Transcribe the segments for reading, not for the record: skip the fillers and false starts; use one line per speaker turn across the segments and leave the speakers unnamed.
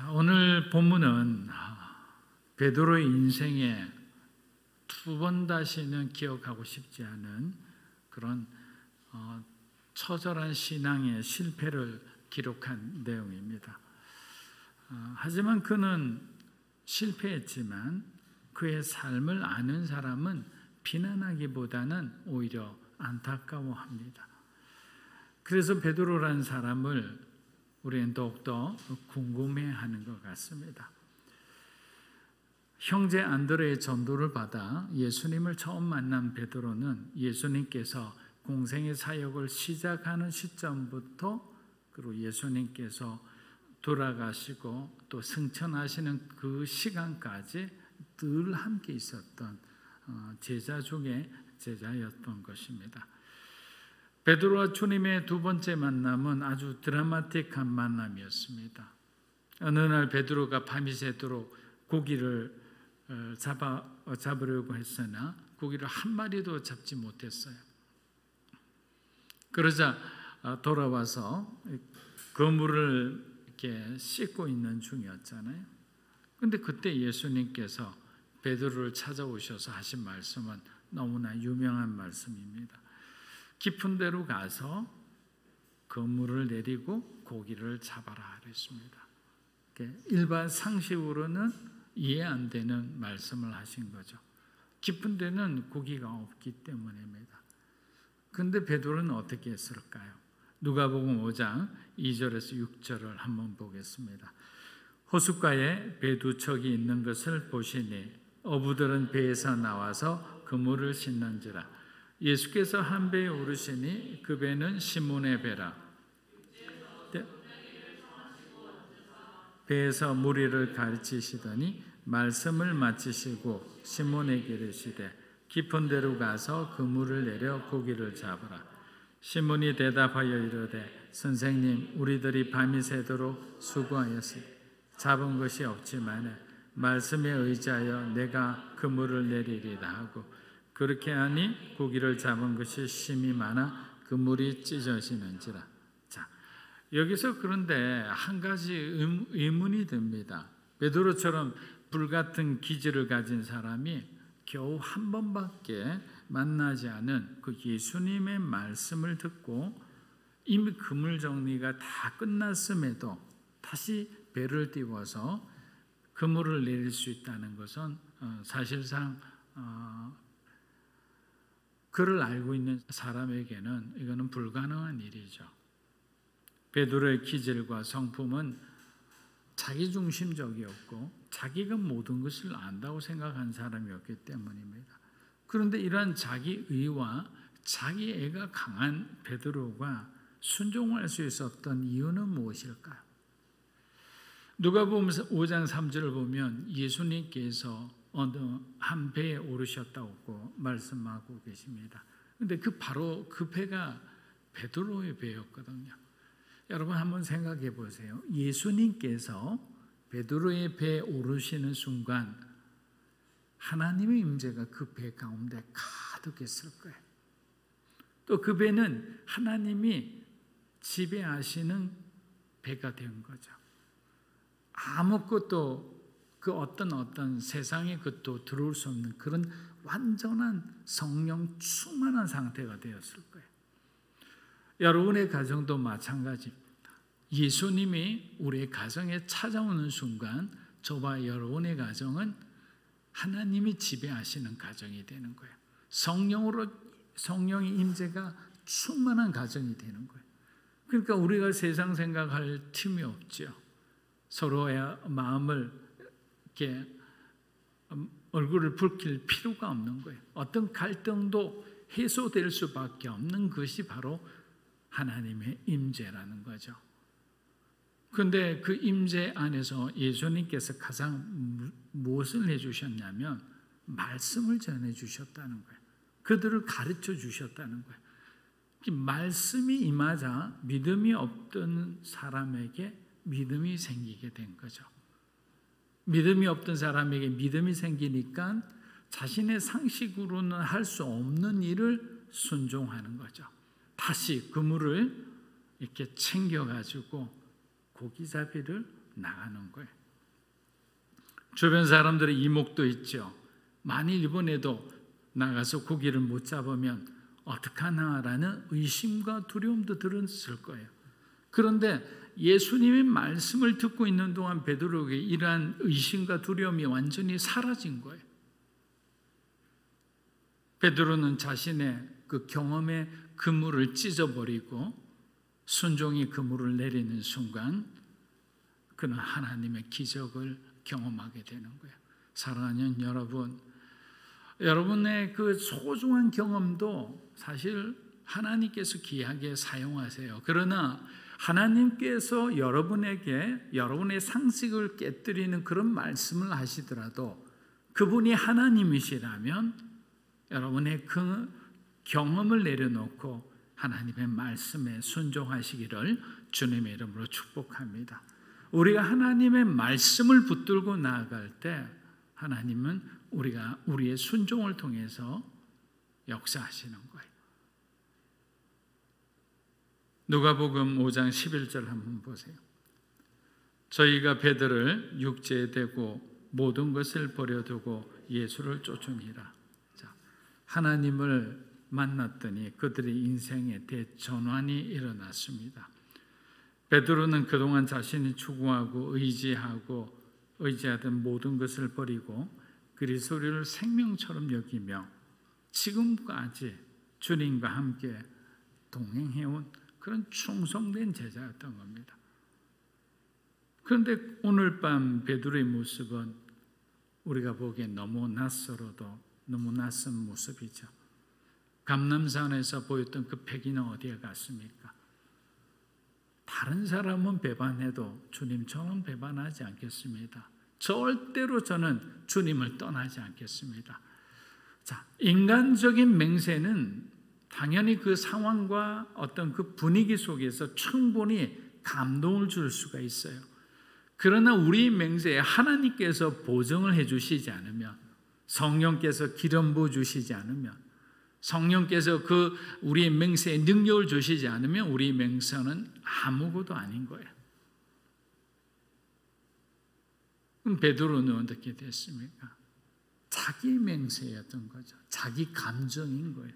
자, 오늘 본문은 베드로의 인생에 두 번 다시는 기억하고 싶지 않은 그런 처절한 신앙의 실패를 기록한 내용입니다. 하지만 그는 실패했지만 그의 삶을 아는 사람은 비난하기보다는 오히려 안타까워합니다. 그래서 베드로라는 사람을 우리는 더욱더 궁금해하는 것 같습니다. 형제 안드레의 전도를 받아 예수님을 처음 만난 베드로는 예수님께서 공생의 사역을 시작하는 시점부터 그리고 예수님께서 돌아가시고 또 승천하시는 그 시간까지 늘 함께 있었던 제자 중에 제자였던 것입니다. 베드로와 주님의 두 번째 만남은 아주 드라마틱한 만남이었습니다. 어느 날 베드로가 밤이 새도록 고기를 잡으려고 했으나 고기를 한 마리도 잡지 못했어요. 그러자 돌아와서 그물을 이렇게 씻고 있는 중이었잖아요. 근데 그때 예수님께서 베드로를 찾아오셔서 하신 말씀은 너무나 유명한 말씀입니다. 깊은 데로 가서 그물을 내리고 고기를 잡아라 그랬습니다. 일반 상식으로는 이해 안 되는 말씀을 하신 거죠. 깊은 데는 고기가 없기 때문입니다. 그런데 베드로는 어떻게 했을까요? 누가복음 5장 2절에서 6절을 한번 보겠습니다. 호숫가에 배 두 척이 있는 것을 보시니 어부들은 배에서 나와서 그물을 씻는지라. 예수께서 한 배에 오르시니 그 배는 시몬의 배라. 배에서 무리를 가르치시더니 말씀을 마치시고 시몬에게 이르시되 깊은 데로 가서 그물을 내려 고기를 잡으라. 시몬이 대답하여 이르되 선생님, 우리들이 밤이 새도록 수고하였으니 잡은 것이 없지만 말씀에 의지하여 내가 그물을 내리리라 하고 그렇게 하니 고기를 잡은 것이 심히 많아 그물이 찢어지는지라. 자, 여기서 그런데 한 가지 의문이 듭니다. 베드로처럼 불같은 기질을 가진 사람이 겨우 한 번밖에 만나지 않은 그 예수님의 말씀을 듣고 이미 그물 정리가 다 끝났음에도 다시 배를 띄워서 그물을 내릴 수 있다는 것은 사실상 그를 알고 있는 사람에게는 이거는 불가능한 일이죠. 베드로의 기질과 성품은 자기중심적이었고 자기가 모든 것을 안다고 생각한 사람이었기 때문입니다. 그런데 이러한 자기의와 자기애가 강한 베드로가 순종할 수 있었던 이유는 무엇일까요? 누가복음 5장 3절을 보면 예수님께서 어느 한 배에 오르셨다고 말씀하고 계십니다. 그런데 바로 그 배가 베드로의 배였거든요. 여러분 한번 생각해 보세요. 예수님께서 베드로의 배에 오르시는 순간 하나님의 임재가 그 배 가운데 가득했을 거예요. 또 그 배는 하나님이 지배하시는 배가 된 거죠. 아무것도 그 어떤 세상의 것도 들어올 수 없는 그런 완전한 성령 충만한 상태가 되었을 거예요. 여러분의 가정도 마찬가지입니다. 예수님이 우리의 가정에 찾아오는 순간 저와 여러분의 가정은 하나님이 지배하시는 가정이 되는 거예요. 성령의 임재가 충만한 가정이 되는 거예요. 그러니까 우리가 세상 생각할 틈이 없죠. 서로의 마음을 이렇게 얼굴을 붉힐 필요가 없는 거예요. 어떤 갈등도 해소될 수밖에 없는 것이 바로 하나님의 임재라는 거죠. 그런데 그 임재 안에서 예수님께서 가장 무엇을 해주셨냐면 말씀을 전해주셨다는 거예요. 그들을 가르쳐 주셨다는 거예요. 말씀이 임하자 믿음이 없던 사람에게 믿음이 생기게 된 거죠. 믿음이 없던 사람에게 믿음이 생기니까 자신의 상식으로는 할 수 없는 일을 순종하는 거죠. 다시 그물을 이렇게 챙겨가지고 고기잡이를 나가는 거예요. 주변 사람들의 이목도 있죠. 만일 이번에도 나가서 고기를 못 잡으면 어떡하나라는 의심과 두려움도 들었을 거예요. 그런데 예수님의 말씀을 듣고 있는 동안 베드로에게 이러한 의심과 두려움이 완전히 사라진 거예요. 베드로는 자신의 그 경험의 그물을 찢어버리고 순종이 그물을 내리는 순간 그는 하나님의 기적을 경험하게 되는 거예요. 사랑하는 여러분, 여러분의 그 소중한 경험도 사실 하나님께서 귀하게 사용하세요. 그러나 하나님께서 여러분에게 여러분의 상식을 깨뜨리는 그런 말씀을 하시더라도 그분이 하나님이시라면 여러분의 그 경험을 내려놓고 하나님의 말씀에 순종하시기를 주님의 이름으로 축복합니다. 우리가 하나님의 말씀을 붙들고 나아갈 때 하나님은 우리의 순종을 통해서 역사하시는 거예요. 누가복음 5장 11절 한번 보세요. 저희가 베드로를 육지에 대고 모든 것을 버려두고 예수를 쫓으니라. 자, 하나님을 만났더니 그들의 인생에 대전환이 일어났습니다. 베드로는 그동안 자신이 추구하고 의지하던 모든 것을 버리고 그리스도를 생명처럼 여기며 지금까지 주님과 함께 동행해온 그런 충성된 제자였던 겁니다. 그런데 오늘 밤 베드로의 모습은 우리가 보기엔 너무 낯설어도 너무 낯선 모습이죠. 감람산에서 보였던 그 패기는 어디에 갔습니까? 다른 사람은 배반해도 주님처럼 배반하지 않겠습니다. 절대로 저는 주님을 떠나지 않겠습니다. 자, 인간적인 맹세는 당연히 그 상황과 어떤 그 분위기 속에서 충분히 감동을 줄 수가 있어요. 그러나 우리 맹세에 하나님께서 보증을 해주시지 않으면, 성령께서 기름 부어 주시지 않으면, 성령께서 그 우리의 맹세에 능력을 주시지 않으면 우리 맹세는 아무것도 아닌 거예요. 그럼 베드로는 어떻게 됐습니까? 자기 맹세였던 거죠. 자기 감정인 거예요.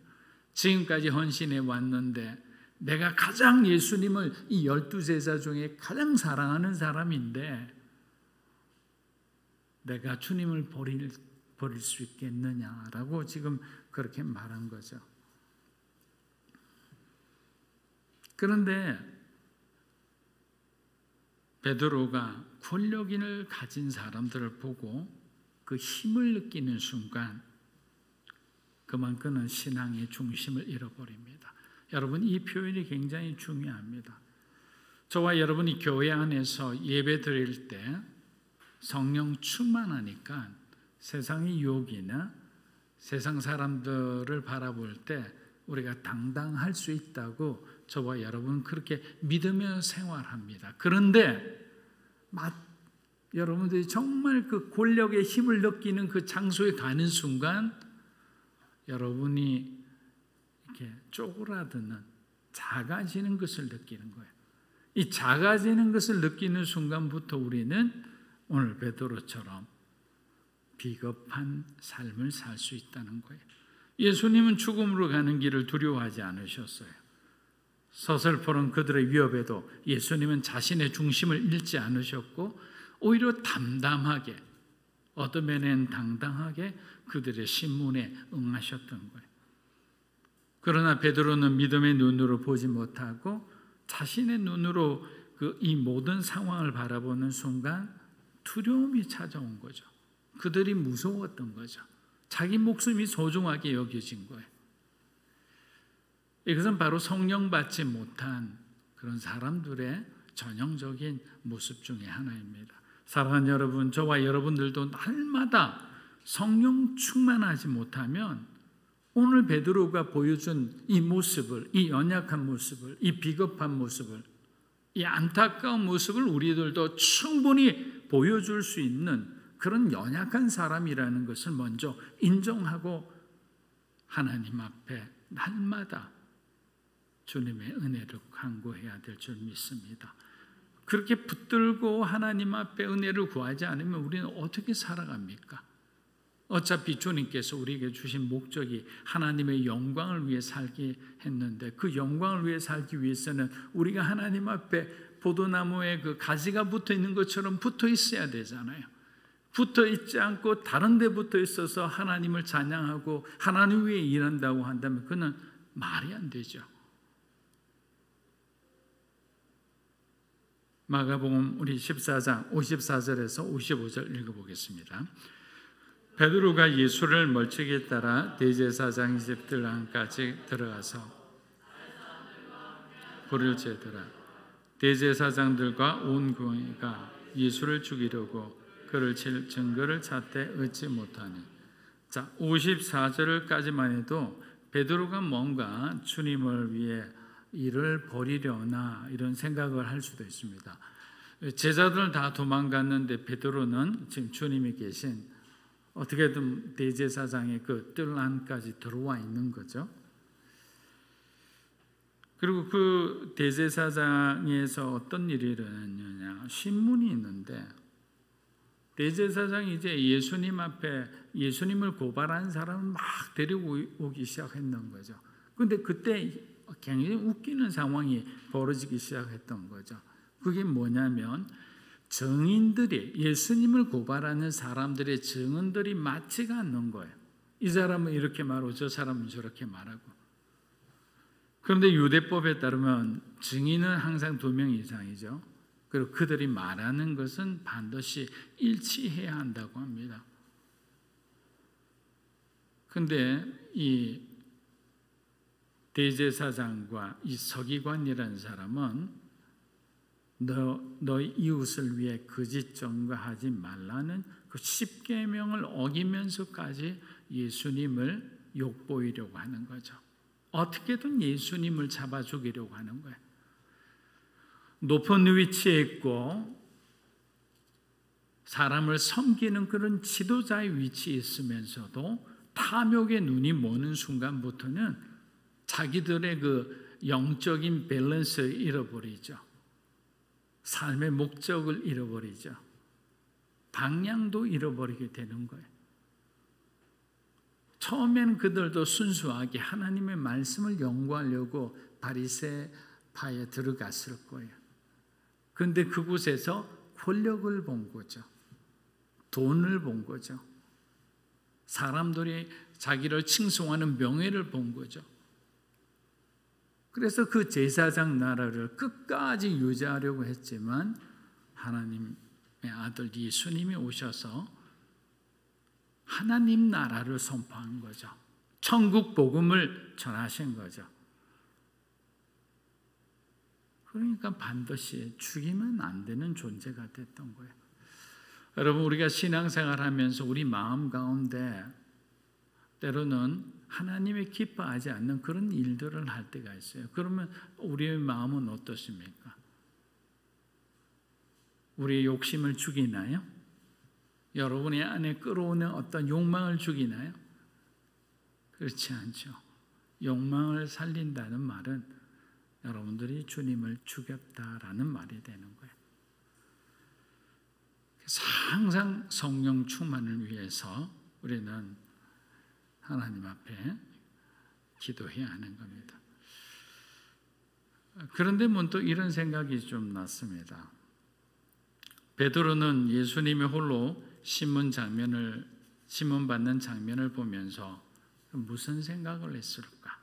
지금까지 헌신해 왔는데 내가 가장 예수님을 이 12제자 중에 가장 사랑하는 사람인데 내가 주님을 버릴 수 있겠느냐라고 지금 그렇게 말한 거죠. 그런데 베드로가 권력인을 가진 사람들을 보고 그 힘을 느끼는 순간 그만큼은 신앙의 중심을 잃어버립니다. 여러분, 이 표현이 굉장히 중요합니다. 저와 여러분이 교회 안에서 예배 드릴 때 성령 충만하니까 세상의 유혹이나 세상 사람들을 바라볼 때 우리가 당당할 수 있다고 저와 여러분 그렇게 믿으며 생활합니다. 그런데 여러분들이 정말 그 권력의 힘을 느끼는 그 장소에 가는 순간 여러분이 이렇게 쪼그라드는 작아지는 것을 느끼는 거예요. 이 작아지는 것을 느끼는 순간부터 우리는 오늘 베드로처럼 비겁한 삶을 살 수 있다는 거예요. 예수님은 죽음으로 가는 길을 두려워하지 않으셨어요. 서슬퍼런 그들의 위협에도 예수님은 자신의 중심을 잃지 않으셨고 오히려 담담하게, 어둠에는 당당하게 그들의 신문에 응하셨던 거예요. 그러나 베드로는 믿음의 눈으로 보지 못하고 자신의 눈으로 이 모든 상황을 바라보는 순간 두려움이 찾아온 거죠. 그들이 무서웠던 거죠. 자기 목숨이 소중하게 여겨진 거예요. 이것은 바로 성령 받지 못한 그런 사람들의 전형적인 모습 중에 하나입니다. 사랑하는 여러분, 저와 여러분들도 날마다 성령 충만하지 못하면 오늘 베드로가 보여준 이 모습을, 이 연약한 모습을, 이 비겁한 모습을, 이 안타까운 모습을 우리들도 충분히 보여줄 수 있는 그런 연약한 사람이라는 것을 먼저 인정하고 하나님 앞에 날마다 주님의 은혜를 간구해야 될 줄 믿습니다. 그렇게 붙들고 하나님 앞에 은혜를 구하지 않으면 우리는 어떻게 살아갑니까? 어차피 주님께서 우리에게 주신 목적이 하나님의 영광을 위해 살게 했는데, 그 영광을 위해 살기 위해서는 우리가 하나님 앞에 포도나무에 그 가지가 붙어 있는 것처럼 붙어 있어야 되잖아요. 붙어 있지 않고 다른 데 붙어 있어서 하나님을 찬양하고 하나님 위해 일한다고 한다면 그는 말이 안 되죠. 마가복음 우리 14장 54절에서 55절 읽어보겠습니다. 베드로가 예수를 멀찍이 따라 대제사장 집 안까지 들어가서 불을 쬐더라. 대제사장들과 온 교회가 예수를 죽이려고 그를 칠 증거를 찾되 얻지 못하니. 자, 54절까지만 해도 베드로가 뭔가 주님을 위해 일을 벌이려나 이런 생각을 할 수도 있습니다. 제자들 다 도망갔는데 베드로는 지금 주님이 계신 어떻게든 대제사장의 그 뜰 안까지 들어와 있는 거죠. 그리고 그 대제사장에서 어떤 일이 일어났느냐, 신문이 있는데 대제사장이 이제 예수님 앞에 예수님을 고발한 사람을 막 데리고 오기 시작했는 거죠. 그런데 그때 굉장히 웃기는 상황이 벌어지기 시작했던 거죠. 그게 뭐냐면 증인들이, 예수님을 고발하는 사람들의 증언들이 맞지가 않는 거예요. 이 사람은 이렇게 말하고 저 사람은 저렇게 말하고. 그런데 유대법에 따르면 증인은 항상 2명 이상이죠. 그리고 그들이 말하는 것은 반드시 일치해야 한다고 합니다. 그런데 이 대제사장과 이 서기관이라는 사람은 너희 이웃을 위해 거짓 증거하지 말라는 그 10계명을 어기면서까지 예수님을 욕보이려고 하는 거죠. 어떻게든 예수님을 잡아 죽이려고 하는 거예요. 높은 위치에 있고 사람을 섬기는 그런 지도자의 위치에 있으면서도 탐욕의 눈이 머는 순간부터는 자기들의 그 영적인 밸런스를 잃어버리죠. 삶의 목적을 잃어버리죠. 방향도 잃어버리게 되는 거예요. 처음에는 그들도 순수하게 하나님의 말씀을 연구하려고 바리새파에 들어갔을 거예요. 그런데 그곳에서 권력을 본 거죠. 돈을 본 거죠. 사람들이 자기를 칭송하는 명예를 본 거죠. 그래서 그 제사장 나라를 끝까지 유지하려고 했지만 하나님의 아들 예수님이 오셔서 하나님 나라를 선포한 거죠. 천국 복음을 전하신 거죠. 그러니까 반드시 죽이면 안 되는 존재가 됐던 거예요. 여러분, 우리가 신앙생활하면서 우리 마음 가운데 때로는 하나님이 기뻐하지 않는 그런 일들을 할 때가 있어요. 그러면 우리의 마음은 어떻습니까? 우리의 욕심을 죽이나요? 여러분의 안에 끌어오는 어떤 욕망을 죽이나요? 그렇지 않죠. 욕망을 살린다는 말은 여러분들이 주님을 죽였다라는 말이 되는 거예요. 그래서 항상 성령 충만을 위해서 우리는 하나님 앞에 기도해야 하는 겁니다. 그런데 문득 이런 생각이 좀 났습니다. 베드로는 예수님이 홀로 신문 받는 장면을 보면서 무슨 생각을 했을까?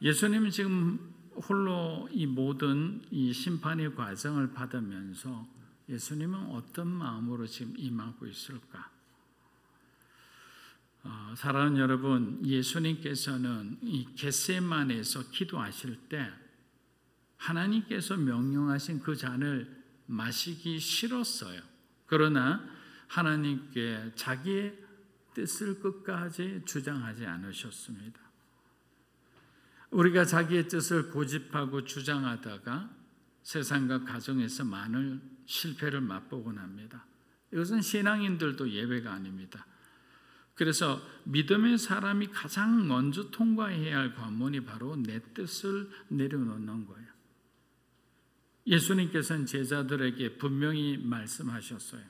예수님은 지금 홀로 이 모든 이 심판의 과정을 받으면서 예수님은 어떤 마음으로 지금 임하고 있을까? 사랑하는 여러분, 예수님께서는 이 겟세마네에서 기도하실 때 하나님께서 명령하신 그 잔을 마시기 싫었어요. 그러나 하나님께 자기의 뜻을 끝까지 주장하지 않으셨습니다. 우리가 자기의 뜻을 고집하고 주장하다가 세상과 가정에서 많은 실패를 맛보곤 합니다. 이것은 신앙인들도 예외가 아닙니다. 그래서 믿음의 사람이 가장 먼저 통과해야 할 관문이 바로 내 뜻을 내려놓는 거예요. 예수님께서는 제자들에게 분명히 말씀하셨어요.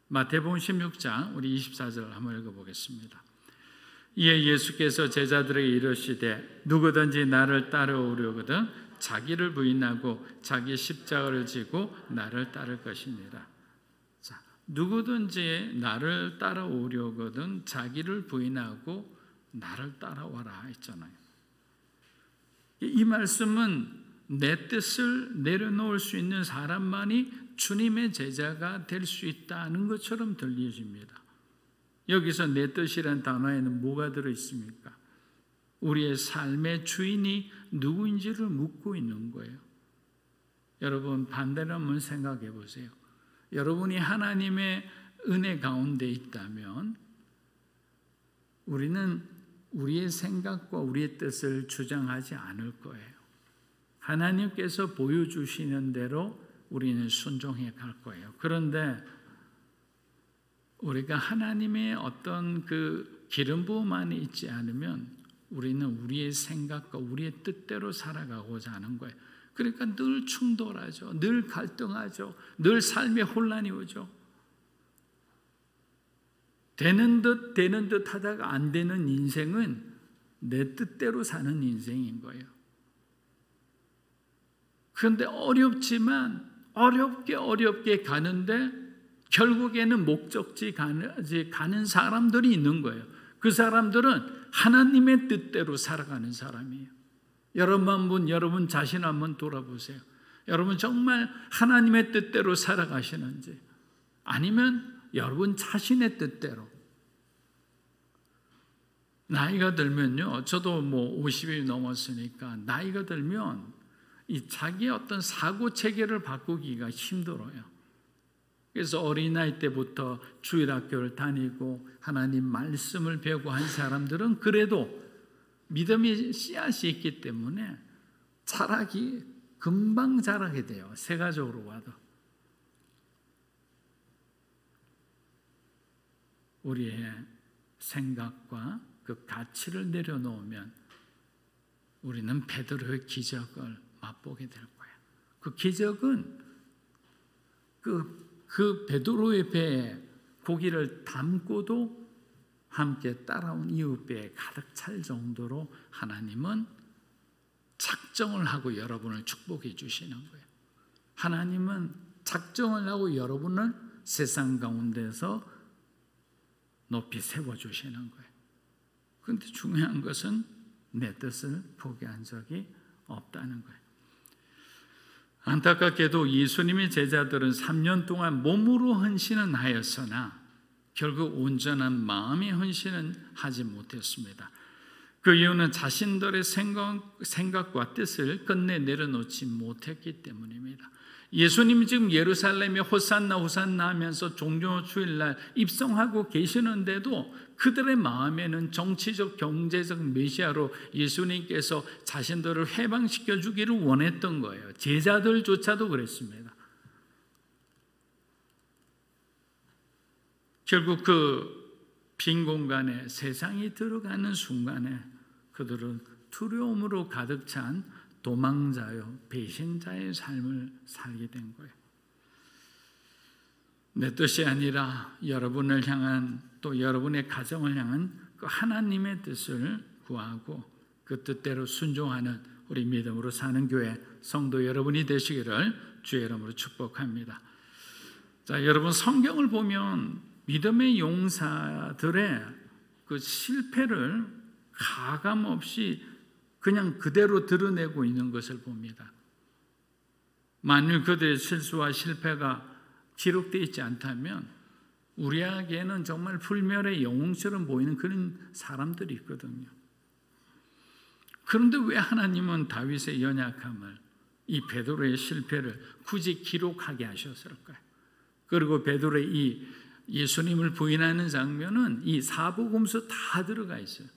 마태복음 16장 우리 24절 한번 읽어보겠습니다. 이에 예수께서 제자들에게 이르시되 누구든지 나를 따라오려거든 자기를 부인하고 자기 십자가를 지고 나를 따를 것이니라. 자, 누구든지 나를 따라오려거든 자기를 부인하고 나를 따라와라 했잖아요. 이 말씀은 내 뜻을 내려놓을 수 있는 사람만이 주님의 제자가 될 수 있다는 것처럼 들려집니다. 여기서 내 뜻이라는 단어에는 뭐가 들어있습니까? 우리의 삶의 주인이 누구인지를 묻고 있는 거예요. 여러분, 반대로 한번 생각해 보세요. 여러분이 하나님의 은혜 가운데 있다면 우리는 우리의 생각과 우리의 뜻을 주장하지 않을 거예요. 하나님께서 보여주시는 대로 우리는 순종해 갈 거예요. 그런데 우리가 하나님의 어떤 그 기름 부음 안에 있지 않으면 우리는 우리의 생각과 우리의 뜻대로 살아가고자 하는 거예요. 그러니까 늘 충돌하죠. 늘 갈등하죠. 늘 삶에 혼란이 오죠. 되는 듯 하다가 안 되는 인생은 내 뜻대로 사는 인생인 거예요. 그런데 어렵지만 어렵게 가는데 결국에는 목적지 가는 사람들이 있는 거예요. 그 사람들은 하나님의 뜻대로 살아가는 사람이에요. 여러분 자신 한번 돌아보세요. 여러분 정말 하나님의 뜻대로 살아가시는지, 아니면 여러분 자신의 뜻대로. 나이가 들면요, 저도 50이 넘었으니까 나이가 들면 이 자기의 어떤 사고 체계를 바꾸기가 힘들어요. 그래서 어린아이 때부터 주일학교를 다니고 하나님 말씀을 배우고 한 사람들은 그래도 믿음의 씨앗이 있기 때문에 금방 자라게 돼요. 세가적으로 봐도. 우리의 생각과 그 가치를 내려놓으면 우리는 베드로의 기적을 맛보게 될 거예요. 그 기적은 그 베드로의 배에 고기를 담고도 함께 따라온 이웃 배에 가득 찰 정도로 하나님은 작정을 하고 여러분을 축복해 주시는 거예요. 하나님은 작정을 하고 여러분을 세상 가운데서 높이 세워주시는 거예요. 그런데 중요한 것은 내 뜻을 포기한 적이 없다는 거예요. 안타깝게도 예수님의 제자들은 3년 동안 몸으로 헌신은 하였으나 결국 온전한 마음의 헌신은 하지 못했습니다. 그 이유는 자신들의 생각과 뜻을 끝내 내려놓지 못했기 때문입니다. 예수님이 지금 예루살렘에 호산나 호산나 하면서 종려 주일날 입성하고 계시는데도 그들의 마음에는 정치적 경제적 메시아로 예수님께서 자신들을 해방시켜 주기를 원했던 거예요. 제자들조차도 그랬습니다. 결국 그 빈 공간에 세상이 들어가는 순간에 그들은 두려움으로 가득 찬 도망자요, 배신자의 삶을 살게 된 거예요. 내 뜻이 아니라 여러분을 향한, 또 여러분의 가정을 향한 그 하나님의 뜻을 구하고 그 뜻대로 순종하는 우리 믿음으로 사는 교회 성도 여러분이 되시기를 주의 이름으로 축복합니다. 자, 여러분 성경을 보면 믿음의 용사들의 그 실패를 가감없이 그냥 그대로 드러내고 있는 것을 봅니다. 만일 그들의 실수와 실패가 기록되어 있지 않다면 우리에게는 정말 불멸의 영웅처럼 보이는 그런 사람들이 있거든요. 그런데 왜 하나님은 다윗의 연약함을, 이 베드로의 실패를 굳이 기록하게 하셨을까요? 그리고 베드로의 이 예수님을 부인하는 장면은 이 사복음서 다 들어가 있어요.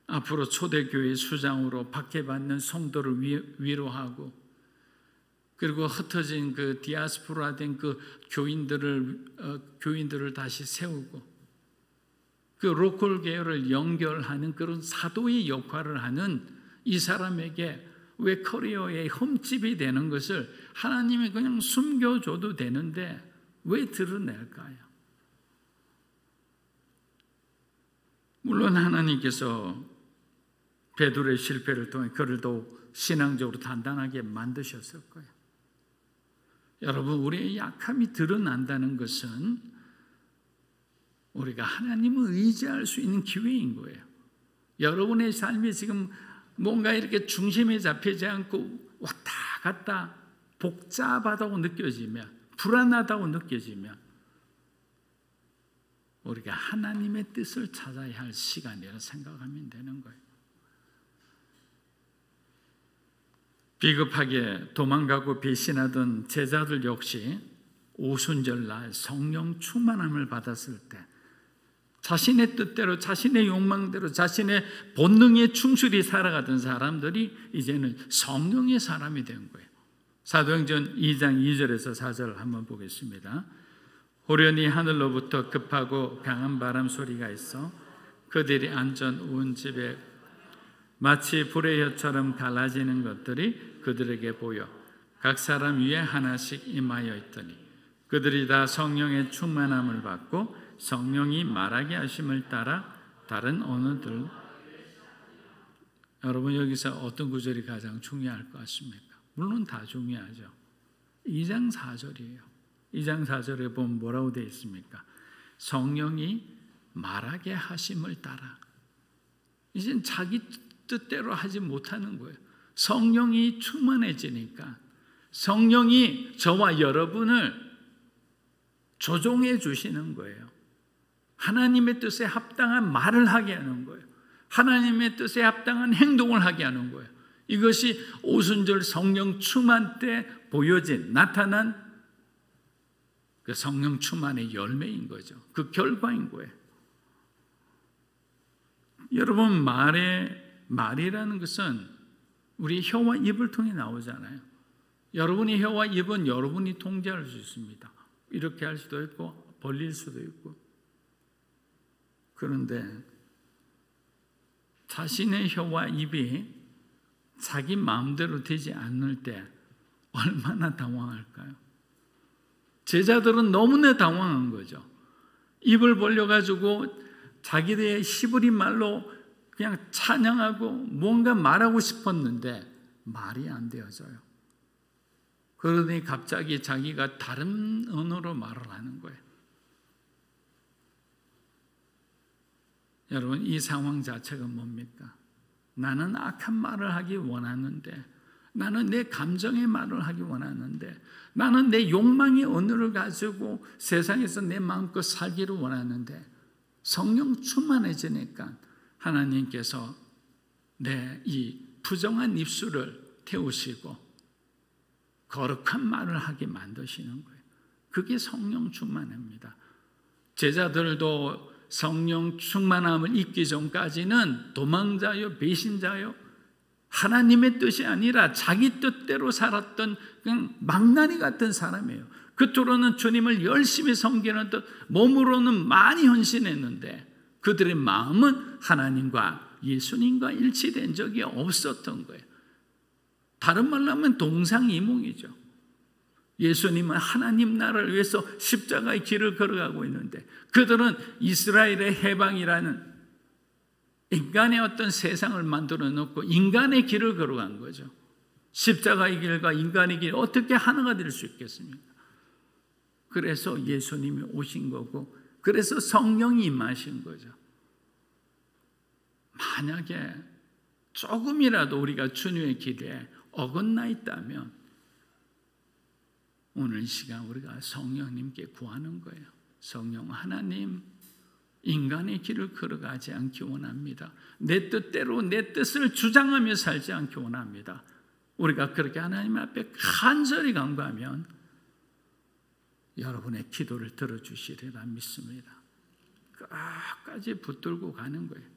앞으로 초대교회 수장으로 박해받는 성도를 위로하고, 그리고 흩어진 그 디아스포라 된 그 교인들을 다시 세우고, 그 로컬 계열을 연결하는 그런 사도의 역할을 하는 이 사람에게 왜 커리어에 흠집이 되는 것을 하나님이 그냥 숨겨줘도 되는데 왜 드러낼까요? 물론 하나님께서 베드로의 실패를 통해 그를 더욱 신앙적으로 단단하게 만드셨을 거예요. 여러분, 우리의 약함이 드러난다는 것은 우리가 하나님을 의지할 수 있는 기회인 거예요. 여러분의 삶이 지금 뭔가 이렇게 중심에 잡히지 않고 왔다 갔다 복잡하다고 느껴지면, 불안하다고 느껴지면 우리가 하나님의 뜻을 찾아야 할 시간이라 생각하면 되는 거예요. 비겁하게 도망가고 배신하던 제자들 역시 오순절날 성령 충만함을 받았을 때 자신의 뜻대로, 자신의 욕망대로, 자신의 본능에 충실히 살아가던 사람들이 이제는 성령의 사람이 된 거예요. 사도행전 2장 2절에서 4절 한번 보겠습니다. 호련히 하늘로부터 급하고 강한 바람 소리가 있어 그들이 앉은 온 집에 마치 불의 혀처럼 갈라지는 것들이 그들에게 보여 각 사람 위에 하나씩 임하여 있더니 그들이 다 성령의 충만함을 받고 성령이 말하게 하심을 따라 다른 언어들. 여러분, 여기서 어떤 구절이 가장 중요할 것 같습니까? 물론 다 중요하죠. 2장 4절이에요. 2장 4절에 보면 뭐라고 되어 있습니까? 성령이 말하게 하심을 따라. 이젠 자기 뜻대로 하지 못하는 거예요. 성령이 충만해지니까 성령이 저와 여러분을 조종해 주시는 거예요. 하나님의 뜻에 합당한 말을 하게 하는 거예요. 하나님의 뜻에 합당한 행동을 하게 하는 거예요. 이것이 오순절 성령 충만 때 보여진, 나타난 그 성령 충만의 열매인 거죠. 그 결과인 거예요. 여러분, 말이라는 것은 우리 혀와 입을 통해 나오잖아요. 여러분의 혀와 입은 여러분이 통제할 수 있습니다. 이렇게 할 수도 있고 벌릴 수도 있고. 그런데 자신의 혀와 입이 자기 마음대로 되지 않을 때 얼마나 당황할까요? 제자들은 너무나 당황한 거죠. 입을 벌려가지고 자기들의 시부린 말로 그냥 찬양하고 뭔가 말하고 싶었는데 말이 안 되어져요. 그러더니 갑자기 자기가 다른 언어로 말을 하는 거예요. 여러분, 이 상황 자체가 뭡니까? 나는 악한 말을 하기 원하는데, 나는 내 감정의 말을 하기 원하는데, 나는 내 욕망의 언어를 가지고 세상에서 내 마음껏 살기를 원하는데, 성령 충만해지니까 하나님께서 내 이 부정한 입술을 태우시고 거룩한 말을 하게 만드시는 거예요. 그게 성령 충만입니다. 제자들도 성령 충만함을 잊기 전까지는 도망자요, 배신자요, 하나님의 뜻이 아니라 자기 뜻대로 살았던 그냥 망나니 같은 사람이에요. 겉으로는 주님을 열심히 섬기는 듯 몸으로는 많이 헌신했는데 그들의 마음은 하나님과 예수님과 일치된 적이 없었던 거예요. 다른 말로 하면 동상이몽이죠. 예수님은 하나님 나라를 위해서 십자가의 길을 걸어가고 있는데 그들은 이스라엘의 해방이라는 인간의 어떤 세상을 만들어 놓고 인간의 길을 걸어간 거죠. 십자가의 길과 인간의 길이 어떻게 하나가 될 수 있겠습니까? 그래서 예수님이 오신 거고 그래서 성령이 임하신 거죠. 만약에 조금이라도 우리가 주님의 길에 어긋나 있다면 오늘 이 시간 우리가 성령님께 구하는 거예요. 성령 하나님, 인간의 길을 걸어가지 않기 원합니다. 내 뜻대로 내 뜻을 주장하며 살지 않기 원합니다. 우리가 그렇게 하나님 앞에 간절히 간구하면 여러분의 기도를 들어주시리라 믿습니다. 끝까지 붙들고 가는 거예요.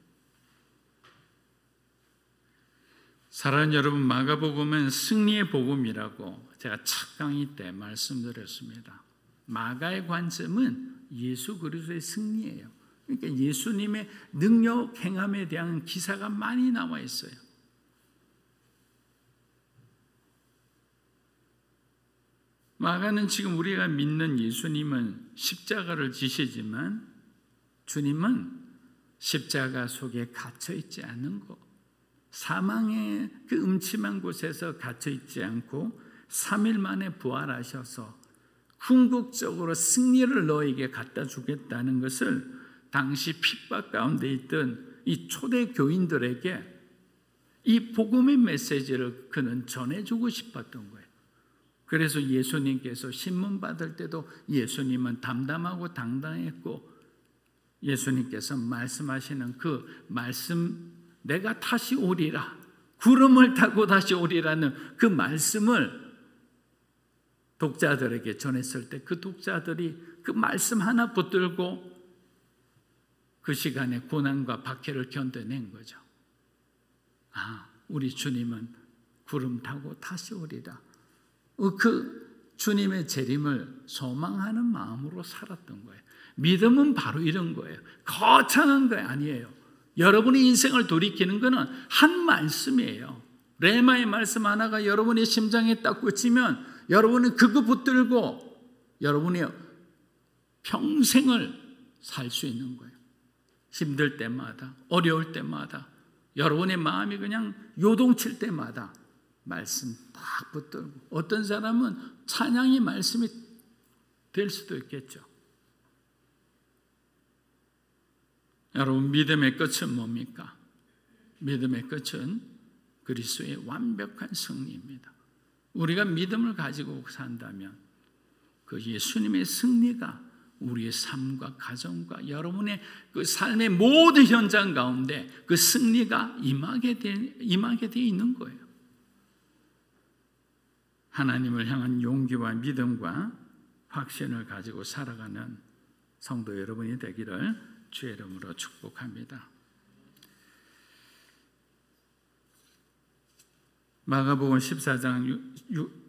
사랑하는 여러분, 마가복음은 승리의 복음이라고 제가 첫 강의 때 말씀드렸습니다. 마가의 관점은 예수 그리스도의 승리예요. 그러니까 예수님의 능력 행함에 대한 기사가 많이 나와 있어요. 마가는 지금 우리가 믿는 예수님은 십자가를 지시지만 주님은 십자가 속에 갇혀 있지 않는 것, 사망의 그 음침한 곳에서 갇혀 있지 않고 3일 만에 부활하셔서 궁극적으로 승리를 너에게 갖다 주겠다는 것을 당시 핍박 가운데 있던 이 초대 교인들에게 이 복음의 메시지를 그는 전해주고 싶었던 거예요. 그래서 예수님께서 신문 받을 때도 예수님은 담담하고 당당했고, 예수님께서 말씀하시는 그 말씀, 내가 다시 오리라, 구름을 타고 다시 오리라는 그 말씀을 독자들에게 전했을 때 그 독자들이 그 말씀 하나 붙들고 그 시간에 고난과 박해를 견뎌낸 거죠. 우리 주님은 구름 타고 다시 오리라. 그 주님의 재림을 소망하는 마음으로 살았던 거예요. 믿음은 바로 이런 거예요. 거창한 거 아니에요. 여러분의 인생을 돌이키는 것은 한 말씀이에요. 레마의 말씀 하나가 여러분의 심장에 딱 꽂히면 여러분은 그거 붙들고 여러분의 평생을 살 수 있는 거예요. 힘들 때마다, 어려울 때마다, 여러분의 마음이 그냥 요동칠 때마다 말씀 딱 붙들고, 어떤 사람은 찬양이 말씀이 될 수도 있겠죠. 여러분, 믿음의 끝은 뭡니까? 믿음의 끝은 그리스도의 완벽한 승리입니다. 우리가 믿음을 가지고 산다면 그 예수님의 승리가 우리의 삶과 가정과 여러분의 그 삶의 모든 현장 가운데 그 승리가 임하게 되어 있는 거예요. 하나님을 향한 용기와 믿음과 확신을 가지고 살아가는 성도 여러분이 되기를 주의 이름으로 축복합니다. 마가복음 14장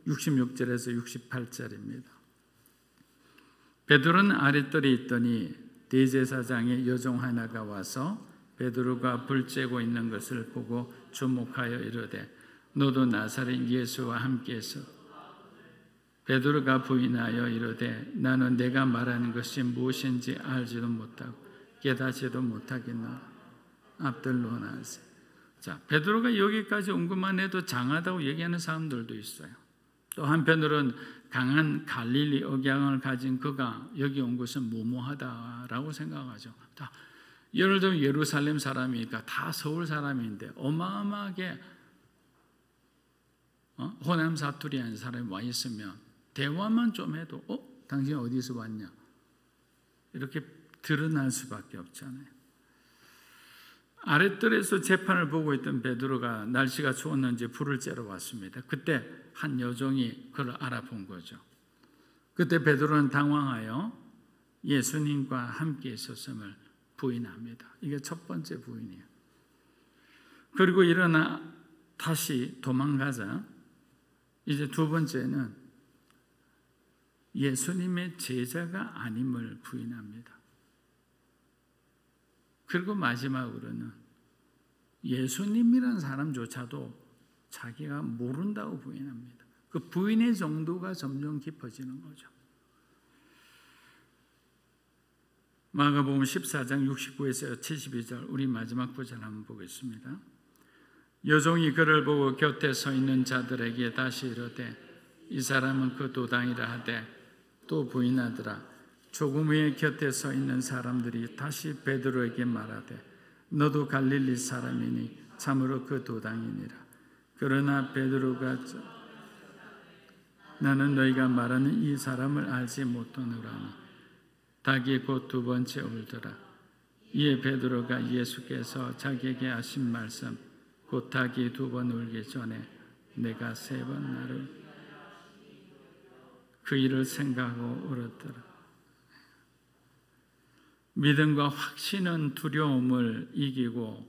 66절에서 68절입니다. 베드로는 아랫뜰에 있더니 대제사장의 여종 하나가 와서 베드로가 불 쬐고 있는 것을 보고 주목하여 이르되 너도 나사렛 예수와 함께해서. 베드로가 부인하여 이르되 나는 내가 말하는 것이 무엇인지 알지도 못하고 깨닫지도 못하겠노라. 앞들로 나으세. 자, 베드로가 여기까지 온 것만 해도 장하다고 얘기하는 사람들도 있어요. 또 한편으로는 강한 갈릴리 억양을 가진 그가 여기 온 것은 무모하다라고 생각하죠. 다 예를 들면 예루살렘 사람이니까 다 서울 사람인데 어마어마하게 호남 사투리 하는 사람이 와 있으면 대화만 좀 해도 당신 어디서 왔냐? 이렇게 드러날 수밖에 없잖아요. 아랫뜰에서 재판을 보고 있던 베드로가 날씨가 추웠는지 불을 쬐러 왔습니다. 그때 한 여종이 그를 알아본 거죠. 그때 베드로는 당황하여 예수님과 함께 있었음을 부인합니다. 이게 첫 번째 부인이에요. 그리고 일어나 다시 도망가자 이제 두 번째는 예수님의 제자가 아님을 부인합니다. 그리고 마지막으로는 예수님이라는 사람조차도 자기가 모른다고 부인합니다. 그 부인의 정도가 점점 깊어지는 거죠. 마가복음 14장 69에서 72절 우리 마지막 구절 한번 보겠습니다. 여종이 그를 보고 곁에 서 있는 자들에게 다시 이르되 이 사람은 그 도당이라 하되 또 부인하더라. 조금 후에 곁에 서 있는 사람들이 다시 베드로에게 말하되 너도 갈릴리 사람이니 참으로 그 도당이니라. 그러나 베드로가 나는 너희가 말하는 이 사람을 알지 못하노라니 닭이 곧 두 번째 울더라. 이에 베드로가 예수께서 자기에게 하신 말씀 곧 닭이 두 번 울기 전에 내가 세 번 나를 그 일을 생각하고 울었더라. 믿음과 확신은 두려움을 이기고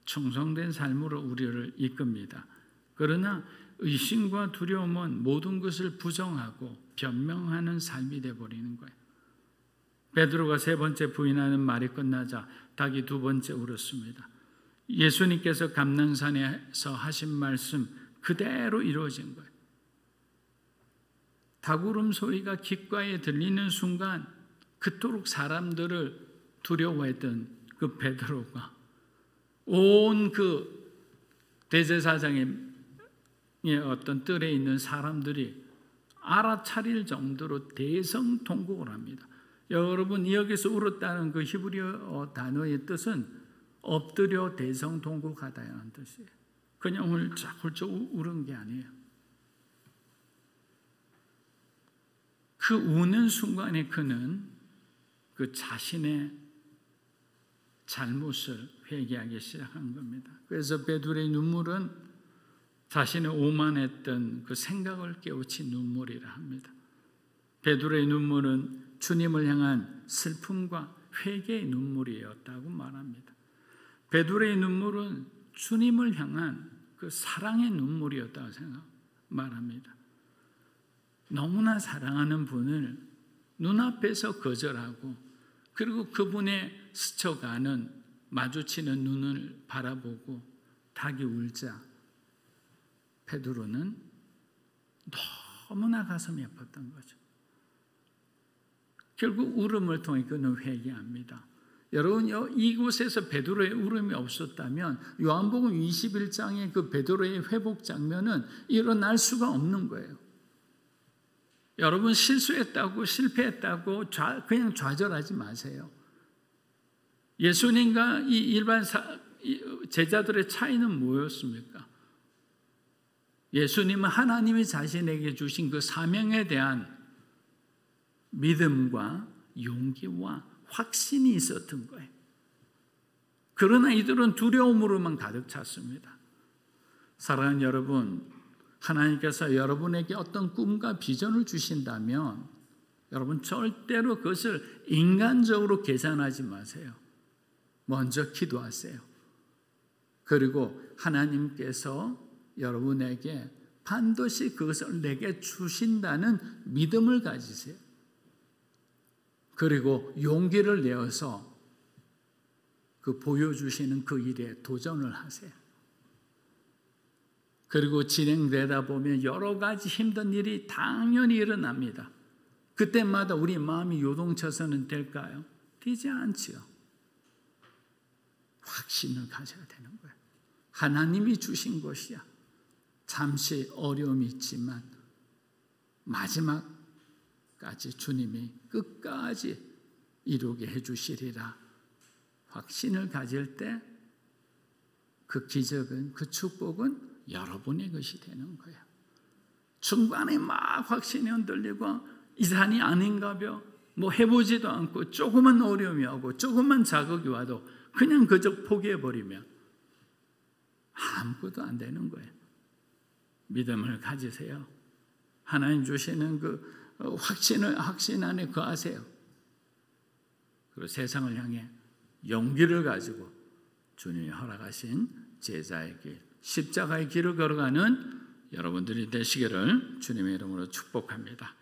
충성된 삶으로 우리를 이끕니다. 그러나 의심과 두려움은 모든 것을 부정하고 변명하는 삶이 되어버리는 거예요. 베드로가 세 번째 부인하는 말이 끝나자 닭이 두 번째 울었습니다. 예수님께서 감난산에서 하신 말씀 그대로 이루어진 거예요. 닭울음 소리가 귓가에 들리는 순간 그토록 사람들을 두려워했던 그 베드로가 온 그 대제사장의 어떤 뜰에 있는 사람들이 알아차릴 정도로 대성통곡을 합니다. 여러분, 여기서 울었다는 그 히브리어 단어의 뜻은 엎드려 대성통곡하다라는 뜻이에요. 그냥 훌쩍훌쩍 울은 게 아니에요. 그 우는 순간에 그는 그 자신의 잘못을 회개하기 시작한 겁니다. 그래서 베드로의 눈물은 자신의 오만했던 그 생각을 깨우친 눈물이라 합니다. 베드로의 눈물은 주님을 향한 슬픔과 회개의 눈물이었다고 말합니다. 베드로의 눈물은 주님을 향한 그 사랑의 눈물이었다고 말합니다. 너무나 사랑하는 분을 눈앞에서 거절하고 그리고 그분의 스쳐가는 마주치는 눈을 바라보고 닭이 울자 베드로는 너무나 가슴이 아팠던 거죠. 결국 울음을 통해 그는 회개합니다. 여러분, 이곳에서 베드로의 울음이 없었다면 요한복음 21장의 그 베드로의 회복 장면은 일어날 수가 없는 거예요. 여러분, 실수했다고 실패했다고 그냥 좌절하지 마세요. 예수님과 이 일반 제자들의 차이는 뭐였습니까? 예수님은 하나님이 자신에게 주신 그 사명에 대한 믿음과 용기와 확신이 있었던 거예요. 그러나 이들은 두려움으로만 가득 찼습니다. 사랑하는 여러분, 하나님께서 여러분에게 어떤 꿈과 비전을 주신다면 여러분 절대로 그것을 인간적으로 계산하지 마세요. 먼저 기도하세요. 그리고 하나님께서 여러분에게 반드시 그것을 내게 주신다는 믿음을 가지세요. 그리고 용기를 내어서 그 보여주시는 그 일에 도전을 하세요. 그리고 진행되다 보면 여러 가지 힘든 일이 당연히 일어납니다. 그때마다 우리 마음이 요동쳐서는 될까요? 되지 않지요. 확신을 가져야 되는 거예요. 하나님이 주신 것이야. 잠시 어려움이 있지만 마지막까지 주님이 끝까지 이루게 해주시리라. 확신을 가질 때 그 기적은, 그 축복은 여러분의 것이 되는 거예요. 중간에 막 확신이 흔들리고 이 산이 아닌가벼 뭐 해보지도 않고 조금만 어려움이 오고 조금만 자극이 와도 그냥 그저 포기해버리면 아무것도 안 되는 거예요. 믿음을 가지세요. 하나님 주시는 그 확신 안에 거하세요. 그리고 세상을 향해 용기를 가지고 주님이 허락하신 제자의 길, 십자가의 길을 걸어가는 여러분들이 되시기를 주님의 이름으로 축복합니다.